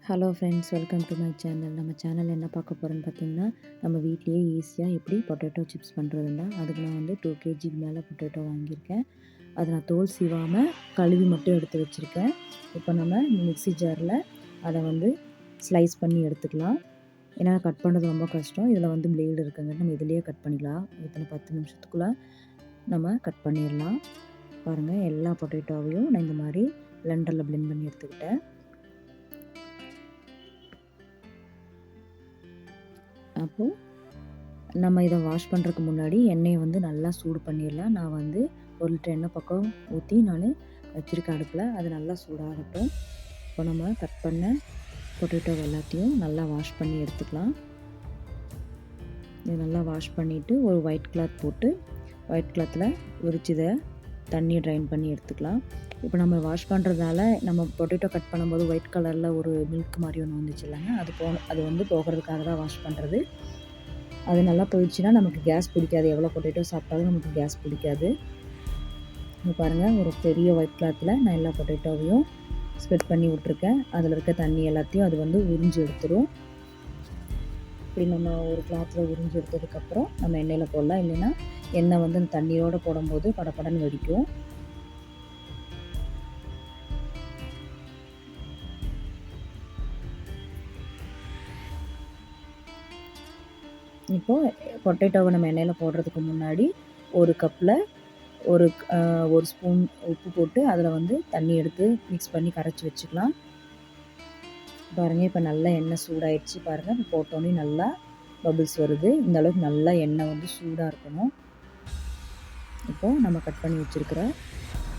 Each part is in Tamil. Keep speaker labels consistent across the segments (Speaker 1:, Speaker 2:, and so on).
Speaker 1: Hello friends, welcome to my channel. நம்ம சேனல் என்ன பார்க்க போகிறோன்னு பார்த்தீங்கன்னா, நம்ம வீட்லேயே ஈஸியாக எப்படி பொட்டேட்டோ சிப்ஸ் பண்ணுறதுன்னா, அதுக்கு நான் வந்து 2 கேஜிக்கு மேலே பொட்டேட்டோ வாங்கியிருக்கேன். அதை நான் தோல் சீவாமல் கழுவி மட்டும் எடுத்து வச்சுருக்கேன். இப்போ நம்ம மிக்ஸி ஜாரில் அதை வந்து ஸ்லைஸ் பண்ணி எடுத்துக்கலாம். ஏன்னா கட் பண்ணுறது ரொம்ப கஷ்டம். இதில் வந்து பிளேடு இருக்குங்க, நம்ம இதிலேயே கட் பண்ணிக்கலாம். இத்தனை 10 நிமிஷத்துக்குள்ளே நம்ம கட் பண்ணிடலாம். பாருங்கள், எல்லா பொட்டேட்டோவையும் நான் இந்த மாதிரி பிளெண்டரில் பிளெண்ட் பண்ணி எடுத்துக்கிட்டேன். அப்போது நம்ம இதை வாஷ் பண்ணுறதுக்கு முன்னாடி எண்ணெயை வந்து நல்லா சூடு பண்ணிடலாம். நான் வந்து 1 லிட்டர் எண்ணெய் பக்கம் ஊற்றி நான் வச்சுருக்கேன் அடுப்பில். அது நல்லா சூடாகட்டும். இப்போ நம்ம கட் பண்ண பொட்டேட்டோ எல்லாத்தையும் நல்லா வாஷ் பண்ணி எடுத்துக்கலாம். இதை நல்லா வாஷ் பண்ணிவிட்டு ஒரு ஒயிட் கிளாத் போட்டு ஒயிட் கிளாத்தில் விரிச்சதை தண்ணியை ட்ரைன் பண்ணி எடுத்துக்கலாம். இப்போ நம்ம வாஷ் பண்ணுறதால நம்ம பொட்டேட்டோ கட் பண்ணும்போது ஒயிட் கலரில் ஒரு மில்க் மாதிரி ஒன்று வந்துச்சு இல்லைங்க, அது வந்து போகிறதுக்காக தான் வாஷ் பண்ணுறது. அது நல்லா போயிடுச்சுன்னா நமக்கு கேஸ் பிடிக்காது. எவ்வளோ பொட்டேட்டோ சாப்பிட்டாலும் நமக்கு கேஸ் பிடிக்காது. இப்போ பாருங்கள், ஒரு பெரிய ஒயிட் கிளாத்தில் நான் எல்லா பொட்டேட்டோவையும் ஸ்ப்ரெட் பண்ணி விட்ருக்கேன். அதில் இருக்க தண்ணி எல்லாத்தையும் அது வந்து உறிஞ்சி எடுத்துரும். இப்படி நம்ம ஒரு கிளாத்தில் உறிஞ்சி எடுத்ததுக்கப்புறம் நம்ம எண்ணெயில் போடலாம். இல்லைன்னா எண்ணெய் வந்து அந்த தண்ணியோடு போடும்போது படப்படன்னு வெடிக்கும். இப்போது பொட்டேட்டோவை நம்ம எண்ணெயில் போடுறதுக்கு முன்னாடி ஒரு கப்பில் ஒரு ஸ்பூன் உப்பு போட்டு அதில் வந்து தண்ணி எடுத்து மிக்ஸ் பண்ணி கரைச்சி வச்சுக்கலாம். பாருங்கள், இப்போ நல்லா எண்ணெய் சூடாயிடுச்சு. பாருங்கள், இப்போ போட்டோன்னே நல்லா பபிள்ஸ் வருது. இந்த அளவுக்கு நல்லா எண்ணெய் வந்து சூடாக இருக்கணும். இப்போது நம்ம கட் பண்ணி வச்சுருக்கிற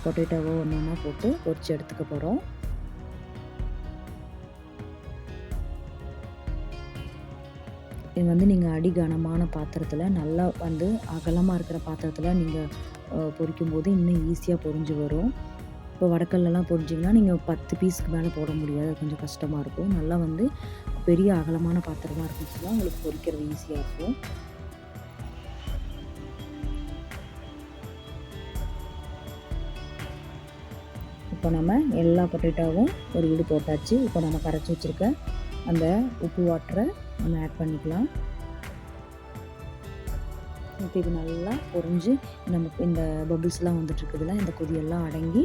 Speaker 1: பொட்டேட்டோவை ஒன்று ஒன்றா போட்டு பொரிச்சு எடுத்துக்க போகிறோம். இது வந்து நீங்கள் அடிகனமான பாத்திரத்தில், நல்லா வந்து அகலமாக இருக்கிற பாத்திரத்தில் நீங்கள் பொரிக்கும்போது இன்னும் ஈஸியாக பொரிஞ்சு வரும். இப்போ வடக்கல்லாம் பொரிஞ்சிங்கன்னா நீங்கள் 10 பீஸுக்கு மேலே போட முடியாது, அது கொஞ்சம் கஷ்டமாக இருக்கும். நல்லா வந்து பெரிய அகலமான பாத்திரமாக இருந்துச்சுன்னா உங்களுக்கு பொரிக்கிறது ஈஸியாக இருக்கும். இப்போ நம்ம எல்லா பொட்டேட்டோவும் ஒரு விடு போட்டாச்சு. இப்போ நம்ம கரைச்சி வச்சுருக்க அந்த உப்பு வாட்டரை நம்ம ஆட் பண்ணிக்கலாம். இப்போ இது நல்லா பொரிஞ்சு நமக்கு இந்த பபிள்ஸ்லாம் வந்துட்டுருக்குதுல, இந்த கொதியெல்லாம் அடங்கி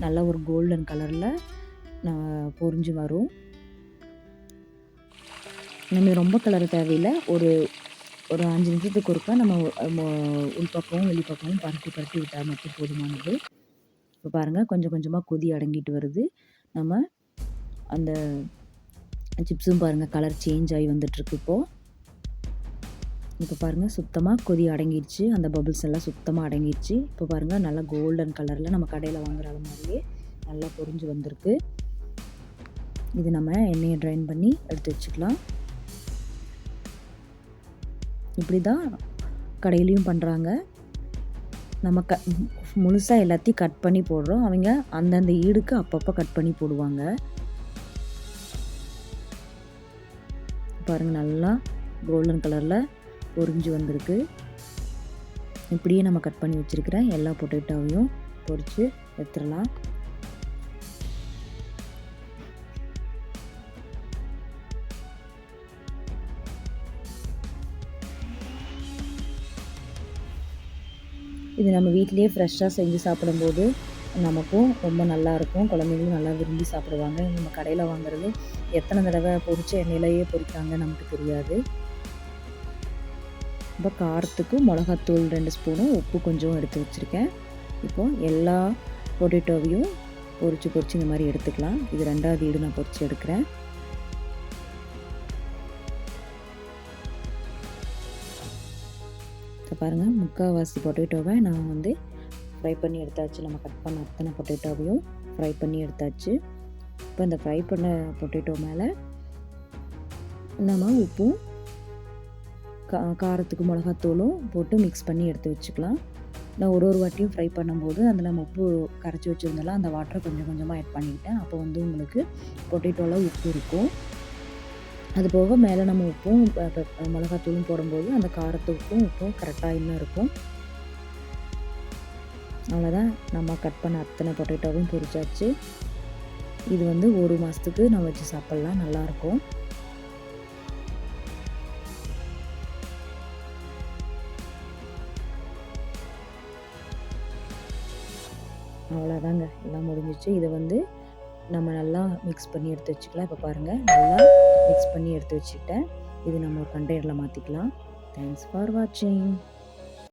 Speaker 1: நல்லா ஒரு கோல்டன் கலரில் பொரிஞ்சு வரும். நம்ம ரொம்ப கலர் தேவையில்லை. ஒரு 5 நிமிஷத்துக்கு ஒருக்கா நம்ம உள்பக்கமும் வெளிப்பக்கமும் பரட்டி விட்டால் மட்டும் போதுமானது. இப்போ பாருங்கள், கொஞ்சம் கொஞ்சமாக கொதி அடங்கிட்டு வருது. நம்ம அந்த சிப்ஸும் பாருங்கள் கலர் சேஞ்ச் ஆகி வந்துட்டுருக்கு. இப்போ பாருங்கள், சுத்தமாக கொதி அடங்கிடுச்சு. அந்த பபிள்ஸ் எல்லாம் சுத்தமாக அடங்கிடுச்சு. இப்போ பாருங்கள், நல்லா கோல்டன் கலரில் நம்ம கடையில் வாங்குற மாதிரியே நல்லா பொரிஞ்சு வந்திருக்கு. இது நம்ம எண்ணெயை ட்ரைன் பண்ணி எடுத்து வச்சுக்கலாம். இப்படி தான் கடையிலையும் பண்ணுறாங்க. நம்ம முழுசாக எல்லாத்தையும் கட் பண்ணி போடுறோம். அவங்க அந்தந்த ஈடுக்கு அப்பப்போ கட் பண்ணி போடுவாங்க. பாருங்கள், நல்லா கோல்டன் கலரில் பொரிஞ்சு வந்திருக்கு. இப்படியே நம்ம கட் பண்ணி வச்சுருக்கிற எல்லா பொட்டேட்டோவையும் பொரித்து எடுத்துடலாம். இது நம்ம வீட்டிலேயே ஃப்ரெஷ்ஷாக செஞ்சு சாப்பிடும்போது நமக்கும் ரொம்ப நல்லாயிருக்கும். குழந்தைங்களும் நல்லா விரும்பி சாப்பிடுவாங்க. நம்ம கடையில் வாங்குறது எத்தனை தடவை பொரிச்ச எண்ணெயிலேயே பொரிக்காங்க நமக்கு தெரியாது. இப்போ காரத்துக்கு மிளகாத்தூள் 2 ஸ்பூனு, உப்பு கொஞ்சம் எடுத்து வச்சுருக்கேன். இப்போது எல்லா பொட்டேட்டோவையும் பொரிச்சு இந்த மாதிரி எடுத்துக்கலாம். இது 2வது ஈடு நான் பொரிச்சு எடுக்கிறேன். இப்போ பாருங்கள், முக்கால்வாசி பொட்டேட்டோவை நான் வந்து ஃப்ரை பண்ணி எடுத்தாச்சு. நம்ம கட் பண்ண அத்தனை பொட்டேட்டோவையும் ஃப்ரை பண்ணி எடுத்தாச்சு. இப்போ இந்த ஃப்ரை பண்ண பொட்டேட்டோ மேலே நம்ம உப்பும் காரத்துக்கு மிளகாத்தூளும் போட்டு மிக்ஸ் பண்ணி எடுத்து வச்சுக்கலாம். நான் ஒரு வாட்டியும் ஃப்ரை பண்ணும்போது அதில் நம்ம உப்பு கரைச்சி வச்சுருந்தாலும் அந்த வாட்டரை கொஞ்சம் கொஞ்சமாக ஆட் பண்ணிக்கிட்டேன். அப்போ வந்து உங்களுக்கு பொட்டேட்டோவில் உப்பு இருக்கும். அது போக மேலே நம்ம உப்பும் மிளகாத்தூளும் போடும்போது அந்த காரத்துக்கும் உப்பும் கரெக்டாக இன்னும் இருக்கும். அவ்வளோதான், நம்ம கட் பண்ண அத்தனை பொட்டேட்டோவையும் பொரிச்சாச்சு. இது வந்து 1 மாதத்துக்கு நம்ம வச்சு சாப்பிட்லாம், நல்லாயிருக்கும். அவ்வளோதாங்க, எல்லாம் முடிஞ்சிச்சு. இதை வந்து நம்ம நல்லா மிக்ஸ் பண்ணி எடுத்து வச்சுக்கலாம். இப்போ பாருங்கள், நல்லா மிக்ஸ் பண்ணி எடுத்து வச்சுக்கிட்டேன். இது நம்ம ஒரு கண்டெய்னரில் மாற்றிக்கலாம். தேங்க்ஸ் ஃபார் வாட்சிங்.